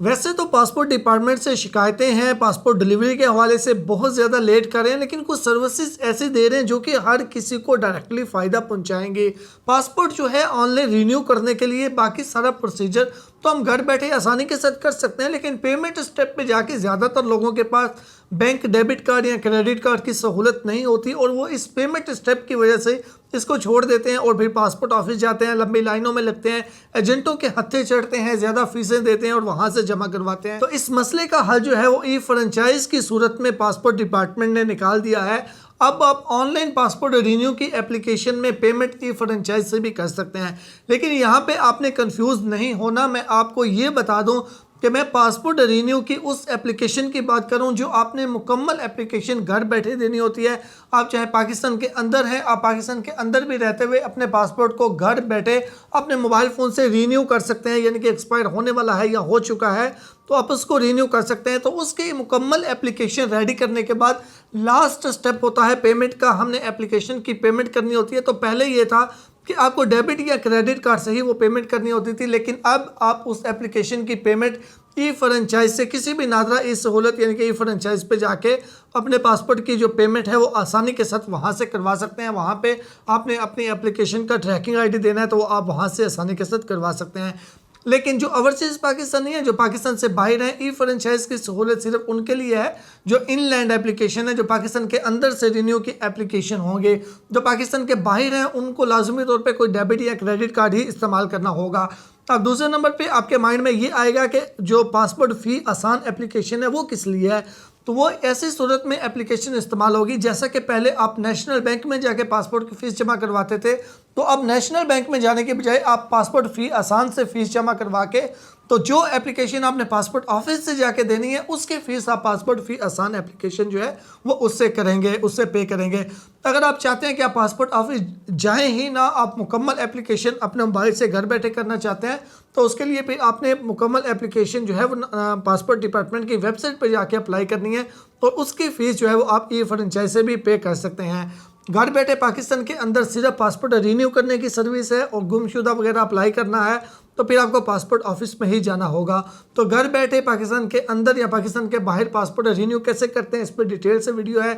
वैसे तो passport department से शिकायतें हैं पासपोर्ट डिलीवरी के हवाले से बहुत ज़्यादा लेट कर रहे हैं, लेकिन कुछ सर्विसेज ऐसे दे रहे हैं जो कि हर किसी को डायरेक्टली फ़ायदा पहुंचाएंगे। पासपोर्ट जो है ऑनलाइन रिन्यू करने के लिए बाकी सारा प्रोसीजर तो हम घर बैठे आसानी के साथ कर सकते हैं, लेकिन पेमेंट स्टेप पे जाके ज़्यादातर लोगों के पास बैंक डेबिट कार्ड या क्रेडिट कार्ड की सहूलत नहीं होती और वो इस पेमेंट स्टेप की वजह से इसको छोड़ देते हैं और फिर पासपोर्ट ऑफिस जाते हैं, लंबी लाइनों में लगते हैं, एजेंटों के हत्थे चढ़ते हैं, ज़्यादा फीसें देते हैं और वहाँ से जमा करवाते हैं। तो इस मसले का हल जो है वो ई फ्रेंचाइज की सूरत में पासपोर्ट डिपार्टमेंट ने निकाल दिया है। अब आप ऑनलाइन पासपोर्ट रिन्यू की एप्लीकेशन में पेमेंट ई फ्रेंचाइज से भी कर सकते हैं, लेकिन यहाँ पे आपने कंफ्यूज नहीं होना। मैं आपको ये बता दूं कि मैं पासपोर्ट रिन्यू की उस एप्लीकेशन की बात करूं जो आपने मुकम्मल एप्लीकेशन घर बैठे देनी होती है। आप चाहे पाकिस्तान के अंदर हैं, आप पाकिस्तान के अंदर भी रहते हुए अपने पासपोर्ट को घर बैठे अपने मोबाइल फ़ोन से रिन्यू कर सकते हैं, यानी कि एक्सपायर होने वाला है या हो चुका है तो आप उसको रिन्यू कर सकते हैं। तो उसकी मुकम्मल एप्लीकेशन रेडी करने के बाद लास्ट स्टेप होता है पेमेंट का। हमने एप्लीकेशन की पेमेंट करनी होती है। तो पहले ये था कि आपको डेबिट या क्रेडिट कार्ड से ही वो पेमेंट करनी होती थी, लेकिन अब आप उस एप्लीकेशन की पेमेंट ई फ्रेंचाइज से किसी भी नादरा ई सहूलत यानी कि ई फ्रेंचाइज पे जाके अपने पासपोर्ट की जो पेमेंट है वो आसानी के साथ वहाँ से करवा सकते हैं। वहाँ पे आपने अपनी एप्लीकेशन का ट्रैकिंग आईडी देना है तो वो आप वहाँ से आसानी के साथ करवा सकते हैं। लेकिन जो ओवरसीज़ पाकिस्तानी है, जो पाकिस्तान से बाहर हैं, ई फ्रेंचाइज की सहूलत सिर्फ उनके लिए है जो इनलैंड एप्लीकेशन है, जो पाकिस्तान के अंदर से रिन्यू की एप्लीकेशन होंगे। जो पाकिस्तान के बाहर हैं उनको लाजमी तौर पे कोई डेबिट या क्रेडिट कार्ड ही इस्तेमाल करना होगा। अब दूसरे नंबर पे आपके माइंड में ये आएगा कि जो पासपोर्ट फ़ी आसान एप्लीकेशन है वो किस लिए है। तो वो ऐसी सूरत में एप्लीकेशन इस्तेमाल होगी जैसा कि पहले आप नेशनल बैंक में जाके पासपोर्ट की फ़ीस जमा करवाते थे, तो अब नेशनल बैंक में जाने के बजाय आप पासपोर्ट फ़ी आसान से फ़ीस जमा करवा के तो जो एप्लीकेशन आपने पासपोर्ट ऑफिस से जाके देनी है उसकी फ़ीस आप पासपोर्ट फ़ी आसान एप्लीकेशन जो है वो उससे करेंगे, उससे पे करेंगे। अगर आप चाहते हैं कि आप पासपोर्ट ऑफिस जाएं ही ना, आप मुकम्मल एप्लीकेशन अपने मोबाइल से घर बैठे करना चाहते हैं, तो उसके लिए फिर आपने मुकम्मल एप्लीकेशन जो है वो पासपोर्ट डिपार्टमेंट की वेबसाइट पर जाके अप्लाई करनी है। तो उसकी फ़ीस जो है वो आप ई फ्रेंचाइज से भी पे कर सकते हैं। घर बैठे पाकिस्तान के अंदर सिर्फ पासपोर्ट रिन्यू करने की सर्विस है और गुमशुदा वगैरह अप्लाई करना है तो फिर आपको पासपोर्ट ऑफिस में ही जाना होगा। तो घर बैठे पाकिस्तान के अंदर या पाकिस्तान के बाहर पासपोर्ट रिन्यू कैसे करते हैं इस पर डिटेल से वीडियो है।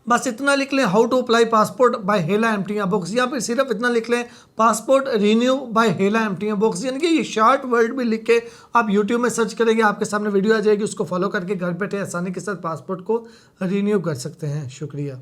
बस इतना लिख लें how to apply passport by हेला एम्प्टी बॉक्स, या फिर सिर्फ इतना लिख लें पासपोर्ट रिन्यू बाय हेला एम्प्टी बॉक्स, यानी कि ये शॉर्ट वर्ड भी लिख के आप यूट्यूब में सर्च करेंगे, आपके सामने वीडियो आ जाएगी, उसको फॉलो करके घर बैठे आसानी के साथ पासपोर्ट को रिन्यू कर सकते हैं। शुक्रिया।